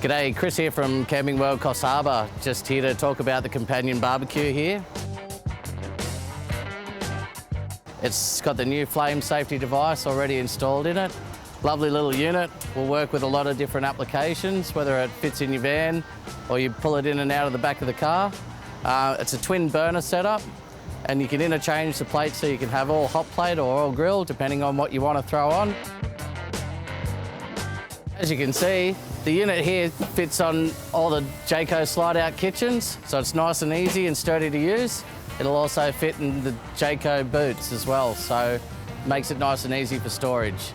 G'day, Chris here from Camping World Coffs Harbour. Just here to talk about the Companion Barbecue here. It's got the new flame safety device already installed in it. Lovely little unit, will work with a lot of different applications, whether it fits in your van or you pull it in and out of the back of the car. It's a twin burner setup and you can interchange the plates so you can have all hot plate or all grill depending on what you want to throw on. As you can see, the unit here fits on all the Jayco slide-out kitchens, so it's nice and easy and sturdy to use. It'll also fit in the Jayco boots as well, so it makes it nice and easy for storage.